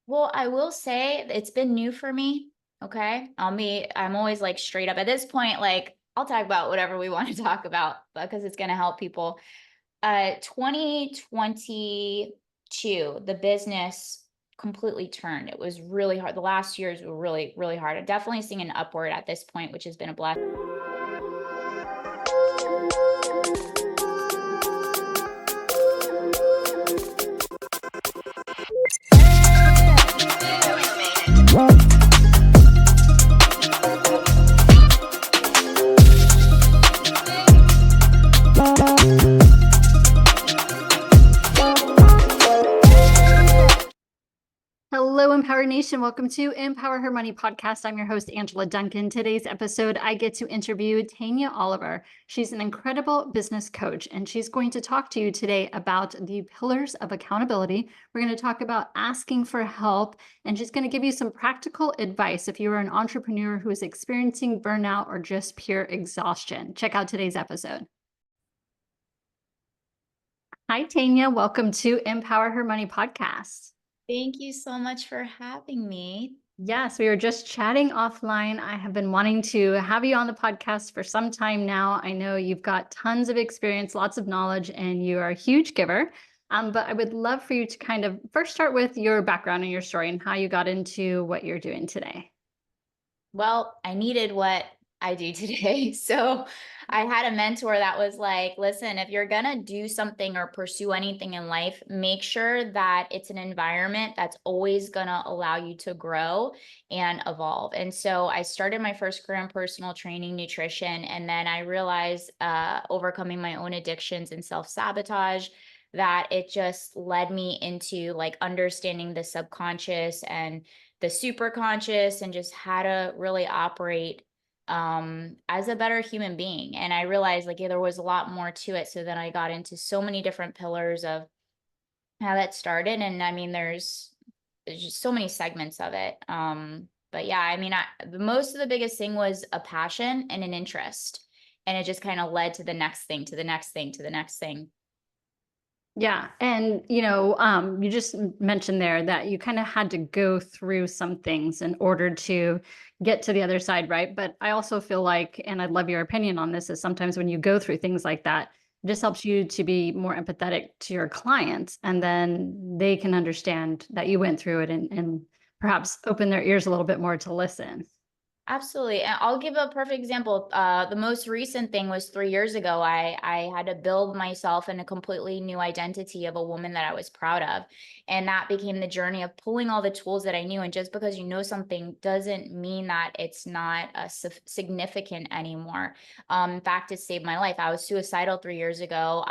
Well, I will say it's been new for me. Okay. I'm always like straight up at this point, like I'll talk about whatever we want to talk about because it's going to help people. 2022, the business completely turned. It was really hard. The last years were really, really hard. I'm definitely seeing an upward at this point, which has been a blessing. Hello, Empower Nation. Welcome to Empower Her Money podcast. I'm your host, Angela Duncan. Today's episode, I get to interview Tanya Oliver. She's an incredible business coach, and she's going to talk to you today about the pillars of accountability. We're going to talk about asking for help, and she's going to give you some practical advice if you are an entrepreneur who is experiencing burnout or just pure exhaustion. Check out today's episode. Hi, Tanya. Welcome to Empower Her Money podcast. Thank you so much for having me. Yes, we were just chatting offline. I have been wanting to have you on the podcast for some time now. I know you've got tons of experience, lots of knowledge, and you are a huge giver. But I would love for you to kind of first start with your background and your story and how you got into what you're doing today. Well, I needed what I do today. So I had a mentor that was like, listen, if you're going to do something or pursue anything in life, make sure that it's an environment that's always going to allow you to grow and evolve. And so I started my first career in personal training, nutrition, and then I realized overcoming my own addictions and self-sabotage that it just led me into like understanding the subconscious and the super conscious and just how to really operate as a better human being. And I realized like, yeah, there was a lot more to it. So then I got into so many different pillars of how that started. And I mean, there's just so many segments of it. But yeah, I mean, the most of the biggest thing was a passion and an interest. And it just kind of led to the next thing, to the next thing, to the next thing. Yeah. And, you just mentioned there that you kind of had to go through some things in order to get to the other side, right? But I also feel like, and I'd love your opinion on this, is sometimes when you go through things like that, it just helps you to be more empathetic to your clients. And then they can understand that you went through it and perhaps open their ears a little bit more to listen. Absolutely. And I'll give a perfect example. The most recent thing was 3 years ago. I had to build myself in a completely new identity of a woman that I was proud of. And that became the journey of pulling all the tools that I knew. And just because you know something doesn't mean that it's not significant anymore. In fact, it saved my life. I was suicidal 3 years ago.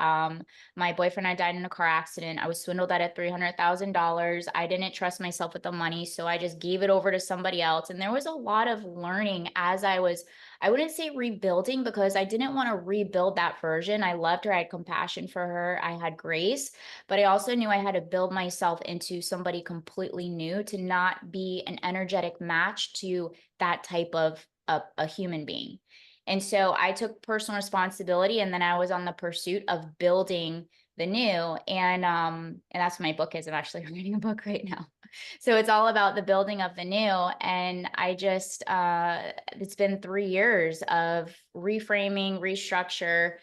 My boyfriend and I died in a car accident. I was swindled out of $300,000. I didn't trust myself with the money. So I just gave it over to somebody else. And there was a lot of learning as I wouldn't say rebuilding because I didn't want to rebuild that version. I loved her. I had compassion for her. I had grace, but I also knew I had to build myself into somebody completely new to not be an energetic match to that type of a human being. And so I took personal responsibility and then I was on the pursuit of building the new. And that's what my book is. I'm actually reading a book right now. So it's all about the building of the new. And I just it's been 3 years of reframing, restructure,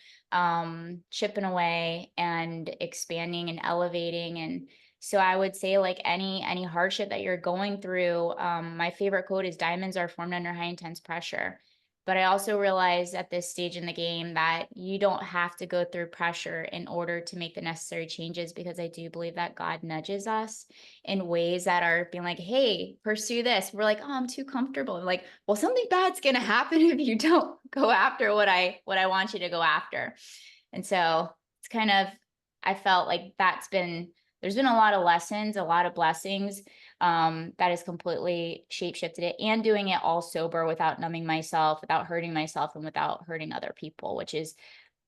chipping away and expanding and elevating. And so I would say like any hardship that you're going through, my favorite quote is diamonds are formed under high intense pressure. But I also realized at this stage in the game that you don't have to go through pressure in order to make the necessary changes because I do believe that God nudges us in ways that are being like, hey, pursue this. We're like, oh, I'm too comfortable. I'm like, well, something bad's gonna happen if you don't go after what I want you to go after. And so it's kind of, I felt like there's been a lot of lessons, a lot of blessings that has completely shape shifted it and doing it all sober without numbing myself, without hurting myself, and without hurting other people, which is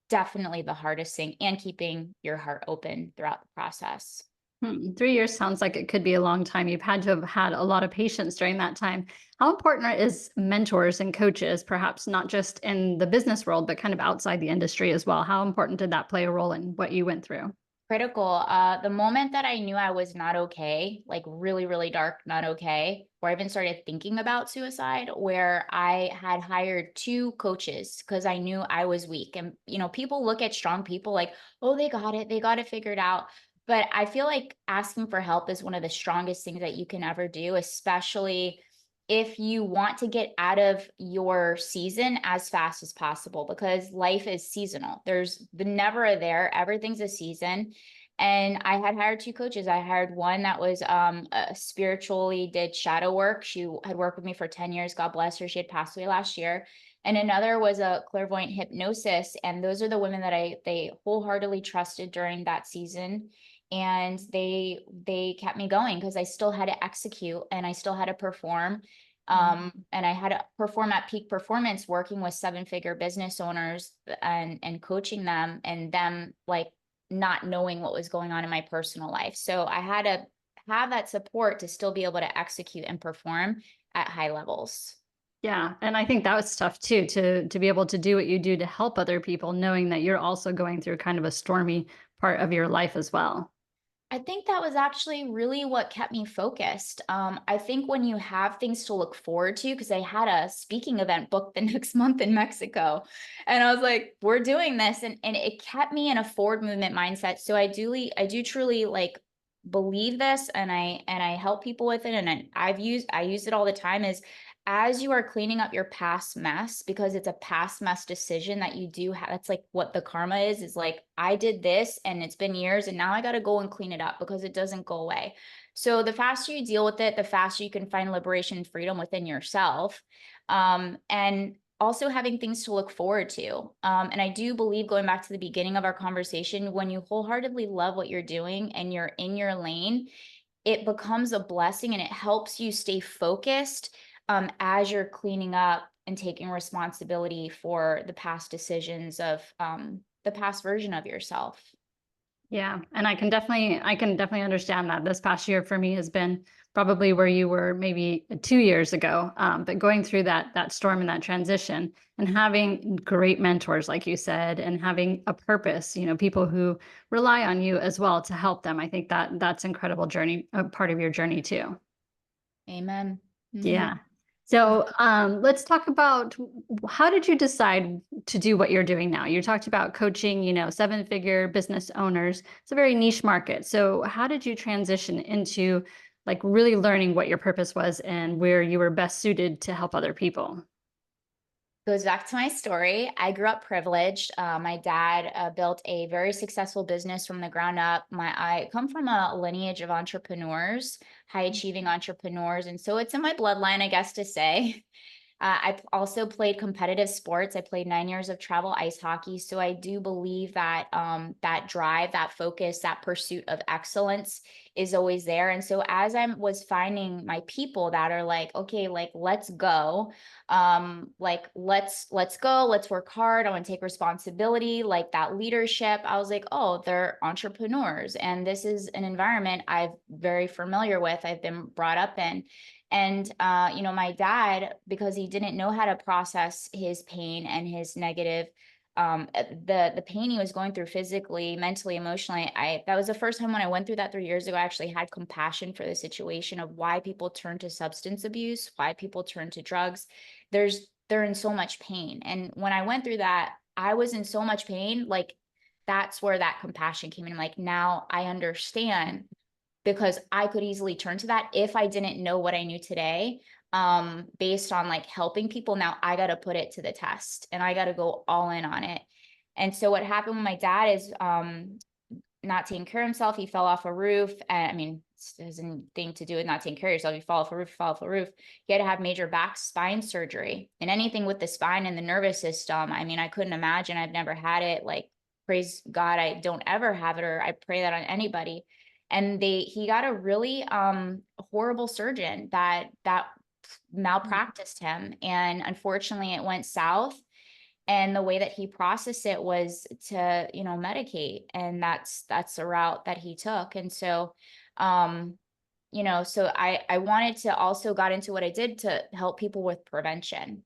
definitely the hardest thing, and keeping your heart open throughout the process. 3 years sounds like it could be a long time. You've had to have had a lot of patience during that time. How important is mentors and coaches, perhaps not just in the business world, but kind of outside the industry as well? How important did that play a role in what you went through? Critical. The moment that I knew I was not okay, like really, really dark, not okay, where I even started thinking about suicide, where I had hired two coaches because I knew I was weak. And, people look at strong people like, oh, they got it figured out. But I feel like asking for help is one of the strongest things that you can ever do, especially if you want to get out of your season as fast as possible, because life is seasonal. There's the never a there, everything's a season. And I had hired two coaches. I hired one that was spiritually did shadow work. She had worked with me for 10 years. God bless her. She had passed away last year. And another was a clairvoyant hypnosis. And those are the women that they wholeheartedly trusted during that season. And they kept me going because I still had to execute and I still had to perform. And I had to perform at peak performance, working with 7-figure business owners and coaching them, and them like not knowing what was going on in my personal life. So I had to have that support to still be able to execute and perform at high levels. Yeah, and I think that was tough too, to be able to do what you do to help other people, knowing that you're also going through kind of a stormy part of your life as well. I think that was actually really what kept me focused. I think when you have things to look forward to, because I had a speaking event booked the next month in Mexico, and I was like, "We're doing this," and it kept me in a forward movement mindset. So I do truly like believe this, and I help people with it, and I use it all the time. Is as you are cleaning up your past mess, because it's a past mess decision that you do have. That's like what the karma is like, I did this and it's been years and now I got to go and clean it up because it doesn't go away. So the faster you deal with it, the faster you can find liberation and freedom within yourself. And also having things to look forward to. And I do believe, going back to the beginning of our conversation, when you wholeheartedly love what you're doing and you're in your lane, it becomes a blessing and it helps you stay focused as you're cleaning up and taking responsibility for the past decisions of the past version of yourself. Yeah, and I can definitely understand that. This past year for me has been probably where you were maybe 2 years ago. But going through that storm and that transition, and having great mentors, like you said, and having a purpose, people who rely on you as well to help them. I think that's incredible journey, a part of your journey too. Amen. Yeah. So let's talk about, how did you decide to do what you're doing now? You talked about coaching, 7-figure business owners. It's a very niche market. So how did you transition into like really learning what your purpose was and where you were best suited to help other people? Goes back to my story. I grew up privileged. My dad built a very successful business from the ground up. I come from a lineage of entrepreneurs, high achieving entrepreneurs, and so it's in my bloodline, I guess to say. I also played competitive sports. I played 9 years of travel ice hockey. So I do believe that that drive, that focus, that pursuit of excellence is always there. And so as I was finding my people that are like, okay, like let's go, like let's go, let's work hard. I want to take responsibility, like that leadership. I was like, oh, they're entrepreneurs, and this is an environment I'm very familiar with. I've been brought up in. And my dad, because he didn't know how to process his pain and his negative, the pain he was going through physically, mentally, emotionally, I that was the first time when I went through that 3 years ago. I actually had compassion for the situation of why people turn to substance abuse, why people turn to drugs. They're in so much pain. And when I went through that, I was in so much pain. Like that's where that compassion came in. Like now I understand, because I could easily turn to that if I didn't know what I knew today, based on like helping people. Now I got to put it to the test and I got to go all in on it. And so what happened with my dad is not taking care of himself. He fell off a roof. And I mean, it has anything to do with not taking care of yourself. You fall off a roof, fall off a roof. He had to have major back spine surgery, and anything with the spine and the nervous system. I mean, I couldn't imagine. I've never had it. Like, praise God, I don't ever have it, or I pray that on anybody. And he got a really horrible surgeon that malpracticed him, and unfortunately it went south. And the way that he processed it was to medicate, and that's the route that he took. And so so I wanted to also got into what I did to help people with prevention.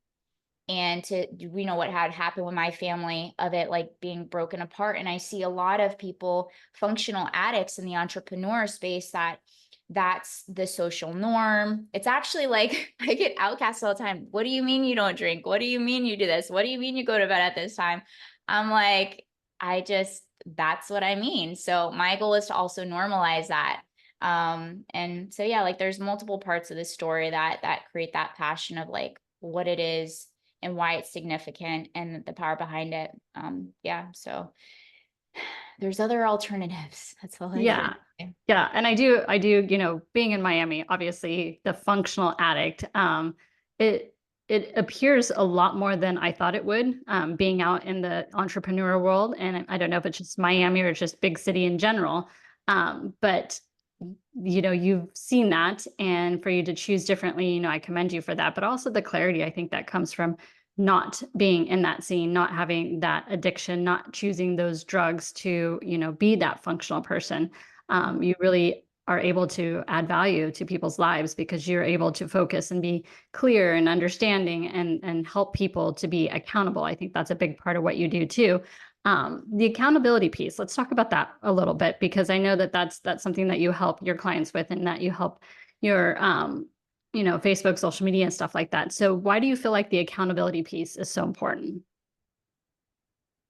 and to, what had happened with my family of it like being broken apart. And I see a lot of people, functional addicts in the entrepreneur space, that's the social norm. It's actually like I get outcast all the time. What do you mean you don't drink? What do you mean you do this? What do you mean you go to bed at this time? I'm like, that's what I mean. So my goal is to also normalize that. And so yeah, like there's multiple parts of this story that create that passion of like what it is and why it's significant and the power behind it. Yeah, so there's other alternatives. That's all I Yeah. can say. Yeah, and I do, being in Miami, obviously the functional addict, it it appears a lot more than I thought it would, being out in the entrepreneur world, and I don't know if it's just Miami or just big city in general, but you've seen that, and for you to choose differently, I commend you for that, but also the clarity I think that comes from not being in that scene, not having that addiction, not choosing those drugs to, be that functional person. You really are able to add value to people's lives because you're able to focus and be clear and understanding and help people to be accountable. I think that's a big part of what you do too. The accountability piece, let's talk about that a little bit because I know that that's something that you help your clients with and that you help your Facebook, social media and stuff like that. So why do you feel like the accountability piece is so important?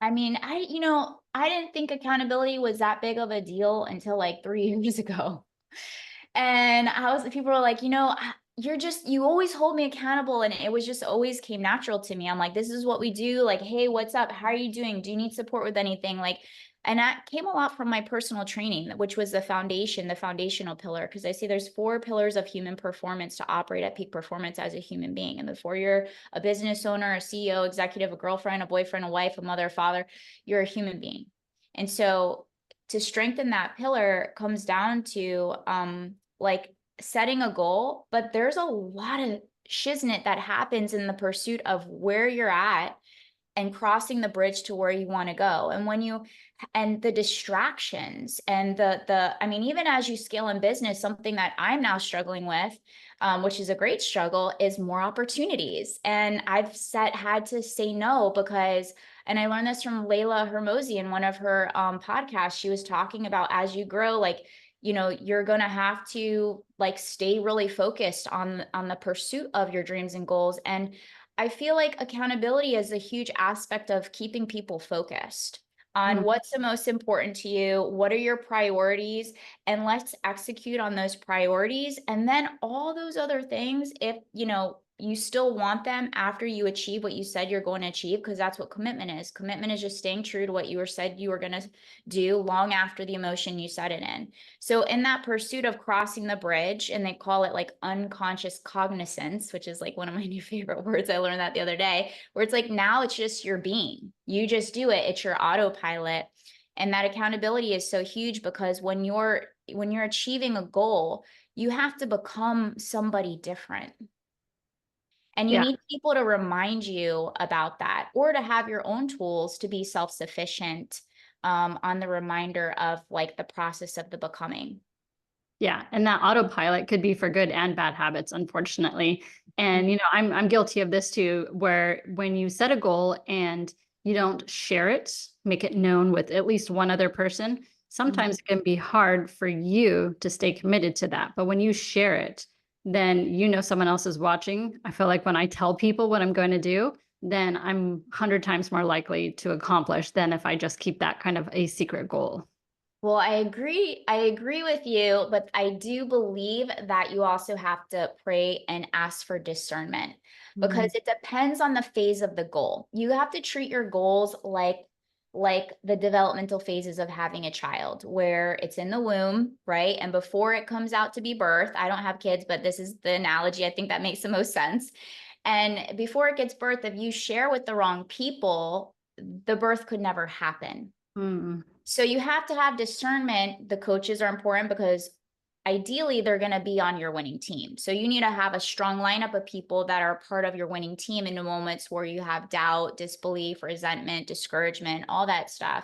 I mean, I didn't think accountability was that big of a deal until like 3 years ago. And people were like, you always hold me accountable. And it was just always came natural to me. I'm like, this is what we do. Like, hey, what's up? How are you doing? Do you need support with anything? Like, and that came a lot from my personal training, which was the foundation, the foundational pillar. Cause I see there's 4 pillars of human performance to operate at peak performance as a human being. And before you're a business owner, a CEO, executive, a girlfriend, a boyfriend, a wife, a mother, a father, you're a human being. And so to strengthen that pillar comes down to, like setting a goal, but there's a lot of shiznit that happens in the pursuit of where you're at and crossing the bridge to where you want to go. And and the distractions and I mean, even as you scale in business, something that I'm now struggling with, which is a great struggle, is more opportunities. And had to say no because, and I learned this from Layla Hermosi in one of her podcasts. She was talking about as you grow, like, you're going to have to like stay really focused on the pursuit of your dreams and goals. And I feel like accountability is a huge aspect of keeping people focused on Mm, what's the most important to you, what are your priorities, and let's execute on those priorities. And then all those other things, if you still want them after you achieve what you said you're going to achieve, because that's what commitment is. Commitment is just staying true to what you said you were going to do long after the emotion you set it in. So in that pursuit of crossing the bridge, and they call it like unconscious cognizance, which is like one of my new favorite words. I learned that the other day, where it's like now it's just your being. You just do it. It's your autopilot. And that accountability is so huge because when you're achieving a goal, you have to become somebody different. And you yeah. need people to remind you about that or to have your own tools to be self-sufficient, on the reminder of like the process of the becoming. Yeah, and that autopilot could be for good and bad habits, unfortunately. Mm. And I'm guilty of this too, where when you set a goal and you don't share it, make it known with at least one other person, Mhm. sometimes it can be hard for you to stay committed to that. But when you share it, then someone else is watching. I feel like when I tell people what I'm going to do, then I'm 100 times more likely to accomplish than if I just keep that kind of a secret goal. Well, I agree. I agree with you, but I do believe that you also have to pray and ask for discernment because Mm, it depends on the phase of the goal. You have to treat your goals like the developmental phases of having a child where it's in the womb, right? And before it comes out to be birthed, I don't have kids, but this is the analogy I think that makes the most sense. And before it gets birthed, if you share with the wrong people, the birth could never happen. mm, So you have to have discernment. The coaches are important because ideally they're going to be on your winning team. So you need to have a strong lineup of people that are part of your winning team in the moments where you have doubt, disbelief, resentment, discouragement, all that stuff.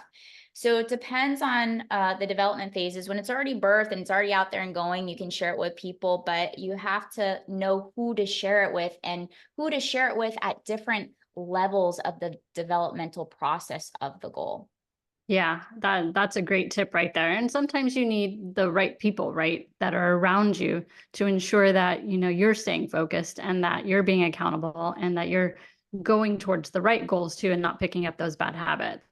So it depends on the development phases. When it's already birthed and it's already out there and going, you can share it with people, but you have to know who to share it with and who to share it with at different levels of the developmental process of the goal. Yeah, that's a great tip right there. And sometimes you need the right people, right, that are around you to ensure that, you're staying focused and that you're being accountable and that you're going towards the right goals too and not picking up those bad habits.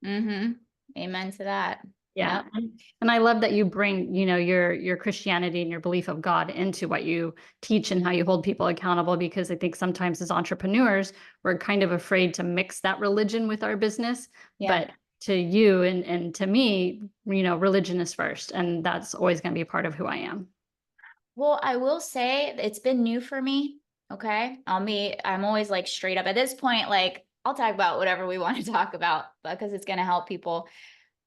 Mm-hmm. Amen to that. Yeah. Yep. And I love that you bring, your Christianity and your belief of God into what you teach and how you hold people accountable, because I think sometimes as entrepreneurs, we're kind of afraid to mix that religion with our business. Yeah. But to you and to me, religion is first, and that's always going to be part of who I am. Well, I will say it's been new for me. Okay. I'm always like straight up at this point, like I'll talk about whatever we want to talk about because it's going to help people.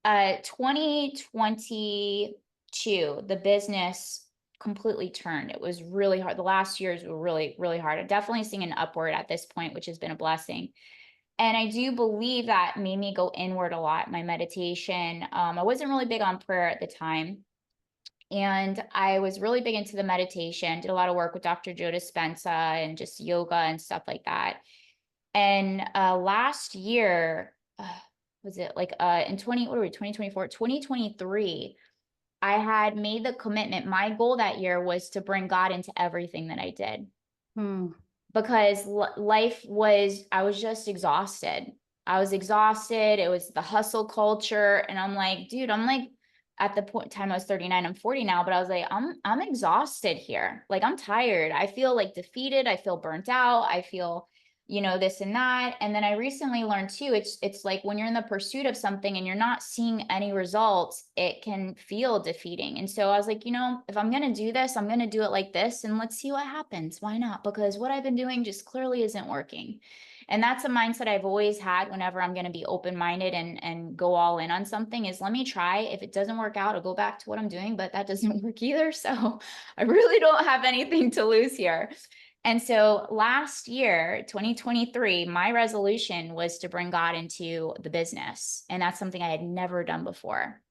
2022, the business completely turned. It was really hard. The last years were really, really hard. I'm definitely seeing an upward at this point, which has been a blessing. And I do believe that made me go inward a lot, my meditation. I wasn't really big on prayer at the time. And I was really big into the meditation, did a lot of work with Dr. Joe Dispenza and just yoga and stuff like that. And last year, was it like in 2024, 2023, I had made the commitment. My goal that year was to bring God into everything that I did Hmm. because I was just exhausted. I was exhausted. It was the hustle culture. And I'm like, dude, I'm like, at the point time I was 39, I'm 40 now, but I was like, I'm exhausted here. Like I'm tired. I feel like defeated. I feel burnt out. I feel, this and that. And then I recently learned too, it's like when you're in the pursuit of something and you're not seeing any results, it can feel defeating. And so I was like, if I'm going to do this, I'm going to do it like this and let's see what happens. Why not? Because what I've been doing just clearly isn't working. And that's a mindset I've always had whenever I'm going to be open-minded and go all in on something is let me try. If it doesn't work out, I'll go back to what I'm doing, but that doesn't work either. So I really don't have anything to lose here. And so last year, 2023, my resolution was to bring God into the business. And that's something I had never done before.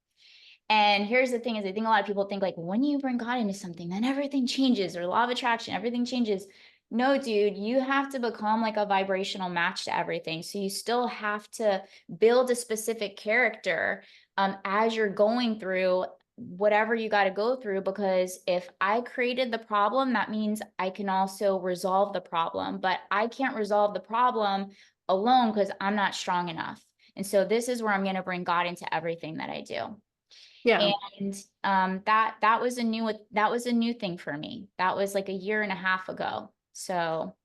And here's the thing is I think a lot of people think like when you bring God into something, then everything changes or law of attraction, everything changes. No, dude, you have to become like a vibrational match to everything. So you still have to build a specific character as you're going through whatever you got to go through. Because if I created the problem, that means I can also resolve the problem. But I can't resolve the problem alone because I'm not strong enough. And so this is where I'm going to bring God into everything that I do. Yeah. And that was a new thing for me. That was like a year and a half ago. So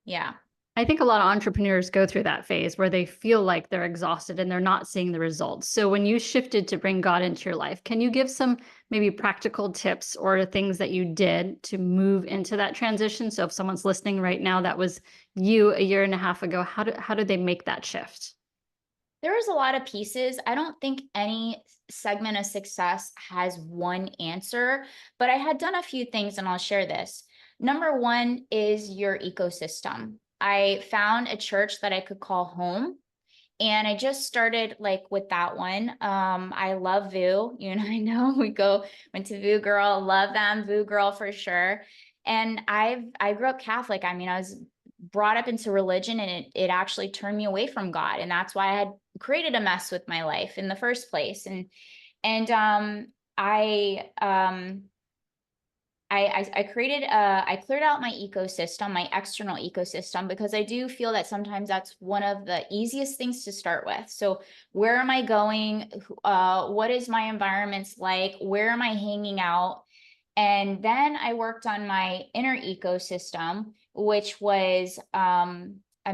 yeah. I think a lot of entrepreneurs go through that phase where they feel like they're exhausted and they're not seeing the results. So when you shifted to bring God into your life, can you give some maybe practical tips or things that you did to move into that transition? So if someone's listening right now, that was you a year and a half ago, how did they make that shift? There was a lot of pieces. I don't think any segment of success has one answer, but I had done a few things and I'll share this. Number one is your ecosystem. I found a church that I could call home. And I just started like with that one. I love VU. You and I know went to VU Girl, love them, VU Girl for sure. And I grew up Catholic. I mean, I was brought up into religion and it actually turned me away from God. And that's why I had created a mess with my life in the first place. And I I created I cleared out my ecosystem, my external ecosystem, because I do feel that sometimes that's one of the easiest things to start with. So where am I going? What is my environments like? Where am I hanging out? And then I worked on my inner ecosystem, which was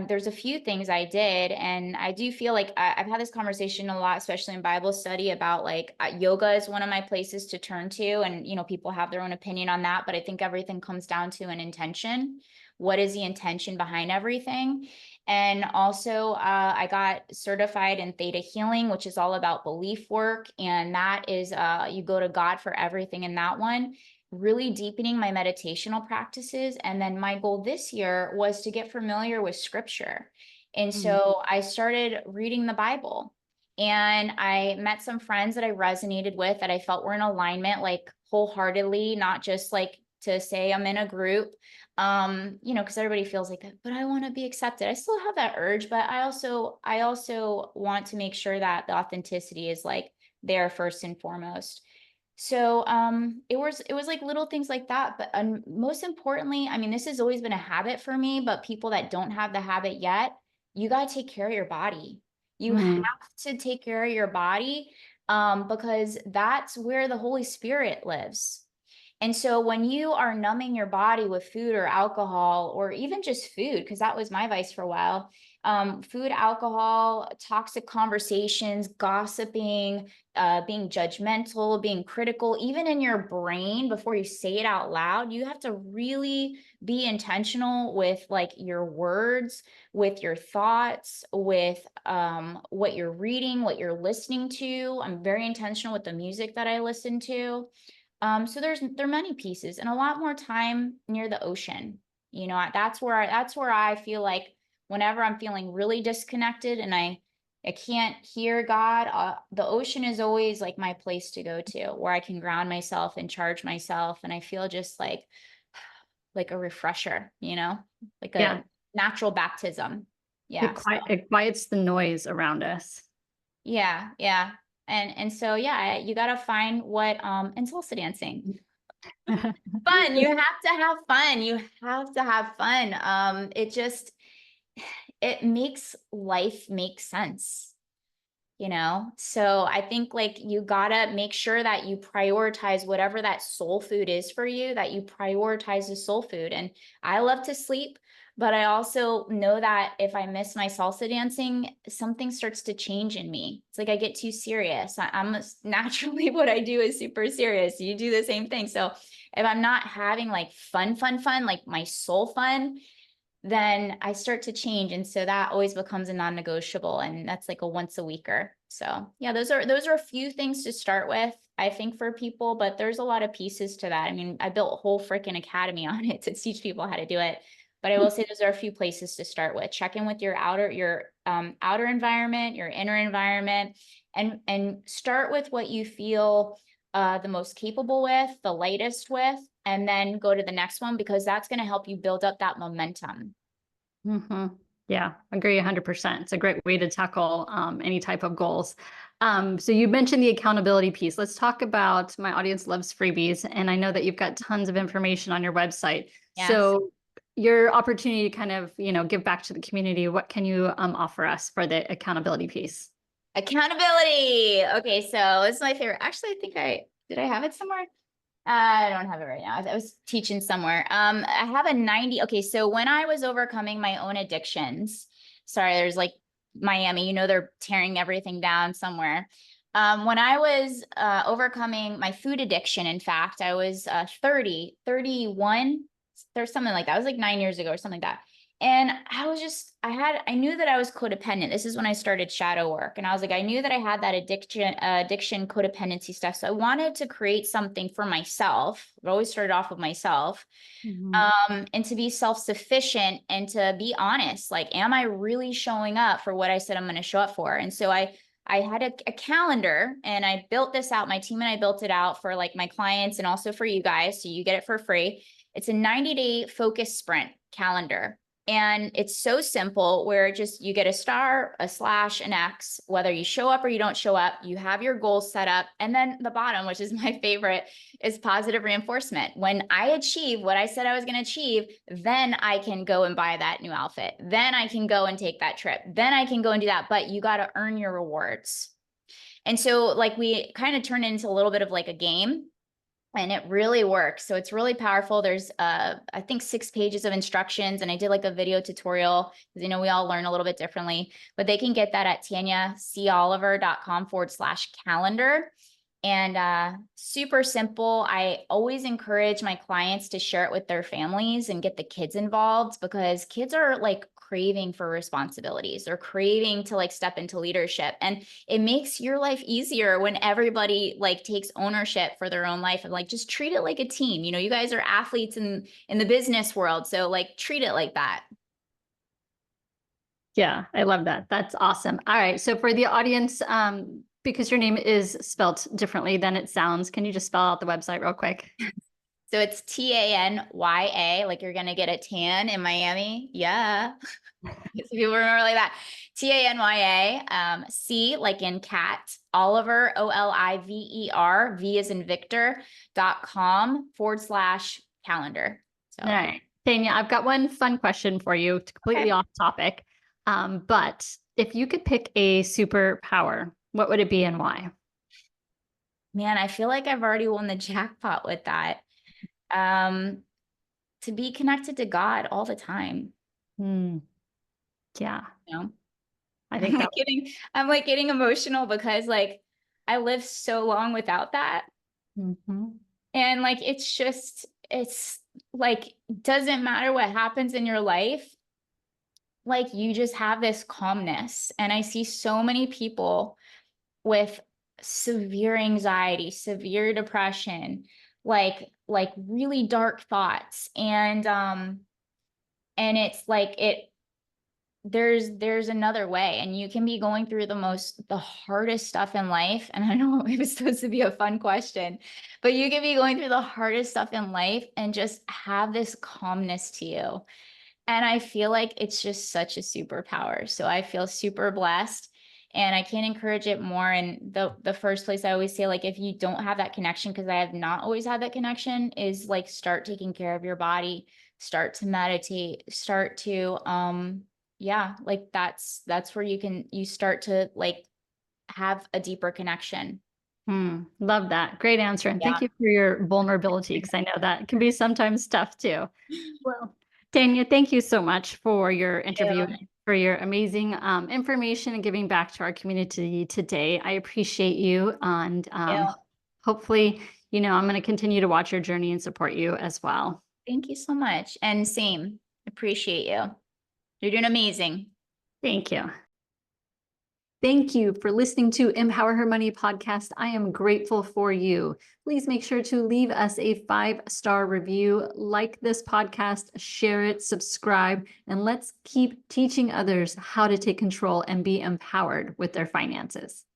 there's a few things I did. And I do feel like I've had this conversation a lot, especially in Bible study, about like yoga is one of my places to turn to. And, people have their own opinion on that. But I think everything comes down to an intention. What is the intention behind everything? And also, I got certified in theta healing, which is all about belief work. And that is, you go to God for everything in that one, really deepening my meditational practices. And then my goal this year was to get familiar with scripture. And Mhm. so I started reading the Bible and I met some friends that I resonated with that I felt were in alignment, like wholeheartedly, not just like to say I'm in a group, because everybody feels like that, but I want to be accepted. I still have that urge, but I also want to make sure that the authenticity is like there first and foremost. So it was like little things like that. But most importantly, I mean, this has always been a habit for me, but people that don't have the habit yet, you got to take care of your body. You have to take care of your body, because that's where the Holy Spirit lives. And so when you are numbing your body with food or alcohol, or even just food, because that was my vice for a while, food, alcohol, toxic conversations, gossiping, being judgmental, being critical, even in your brain before you say it out loud, you have to really be intentional with like your words, with your thoughts, with what you're reading, what you're listening to. I'm very intentional with the music that I listen to. So there are many pieces, and a lot more time near the ocean. That's where I feel like whenever I'm feeling really disconnected and I can't hear God, the ocean is always like my place to go to, where I can ground myself and charge myself, and I feel just like a refresher, like Yeah. a natural baptism. Yeah. It quiets the noise around us. Yeah, yeah. And so yeah, you gotta find what and salsa dancing. Fun. You have to have fun. You have to have fun. It makes life make sense. So I think like you gotta make sure that you prioritize whatever that soul food is for you, that you prioritize the soul food. And I love to sleep, but I also know that if I miss my salsa dancing, something starts to change in me. It's like I get too serious. I'm naturally what I do is super serious. You do the same thing. So if I'm not having like fun, like my soul fun, then I start to change. And so that always becomes a non-negotiable. And that's like a once a weeker. So yeah, those are a few things to start with, I think, for people, but there's a lot of pieces to that. I mean, I built a whole freaking academy on it to teach people how to do it. But I will say those are a few places to start with. Check in with your outer environment, your inner environment, and start with what you feel the most capable with, the lightest with, and then go to the next one, because that's going to help you build up that momentum. Yeah, agree 100%. It's a great way to tackle any type of goals. So you mentioned the accountability piece. Let's talk about, my audience loves freebies, and I know that you've got tons of information on your website. Yes. So your opportunity to kind of, give back to the community, what can you offer us for the accountability piece? Accountability. Okay, so this is my favorite. Actually, did I have it somewhere? I don't have it right now. I was teaching somewhere. I have a 90. Okay, so when I was overcoming my own addictions, sorry, there's like Miami, they're tearing everything down somewhere. When I was overcoming my food addiction, in fact, I was 30, 31. There's something like that. It was like 9 years ago or something like that. And I knew that I was codependent. This is when I started shadow work. And I was like, I knew that I had that addiction, codependency stuff. So I wanted to create something for myself. It always started off with myself. And to be self-sufficient and to be honest, like, am I really showing up for what I said I'm going to show up for? And so I had a calendar, and I built this out. My team and I built it out for like my clients and also for you guys. So you get it for free. It's a 90-day focus sprint calendar. And it's so simple, where you get a star, a slash, an X, whether you show up or you don't show up. You have your goals set up. And then the bottom, which is my favorite, is positive reinforcement. When I achieve what I said I was going to achieve, then I can go and buy that new outfit. Then I can go and take that trip. Then I can go and do that. But you got to earn your rewards. And so like we kind of turned it into a little bit of like a game. And it really works. So it's really powerful. There's, I think, 6 pages of instructions, and I did like a video tutorial, because, we all learn a little bit differently, but they can get that at tanyacoliver.com/calendar. And super simple. I always encourage my clients to share it with their families and get the kids involved, because kids are like craving for responsibilities, or craving to like step into leadership. And it makes your life easier when everybody like takes ownership for their own life, and like just treat it like a team. You guys are athletes in the business world, so like treat it like that. Yeah, I love that. That's awesome. All right. So for the audience, because your name is spelt differently than it sounds, can you just spell out the website real quick? So it's Tanya, like you're going to get a tan in Miami. Yeah. If you remember like that. Tanya, C like in cat, Oliver, Oliver, V is in Victor.com/calendar. All So, right. Tanya, I've got one fun question for you, completely okay. off topic. But if you could pick a superpower, what would it be and why? Man, I feel like I've already won the jackpot with that. Um, to be connected to God all the time, Hmm. Yeah, you know? I I'm think like that. getting emotional because like I lived so long without that. Mhm. And like it's like doesn't matter what happens in your life, like you just have this calmness. And I see so many people with severe anxiety, severe depression, like really dark thoughts. And it's like there's another way, and you can be going through the hardest stuff in life. And I know it was supposed to be a fun question, but you can be going through the hardest stuff in life and just have this calmness to you. And I feel like it's just such a superpower. So I feel super blessed, and I can't encourage it more. And the first place I always say, like, if you don't have that connection, because I have not always had that connection, is like start taking care of your body, start to meditate, start to yeah, like that's where you start to like have a deeper connection. Love that. Great answer. And thank Yeah. you for your vulnerability, because I know that can be sometimes tough too. Well, Tanya, thank you so much for your interview, Thank for your amazing information and giving back to our community today. I appreciate you. And you. hopefully, I'm going to continue to watch your journey and support you as well. Thank you so much. And same. Appreciate you. You're doing amazing. Thank you. Thank you for listening to Empower Her Money podcast. I am grateful for you. Please make sure to leave us a 5-star review, like this podcast, share it, subscribe, and let's keep teaching others how to take control and be empowered with their finances.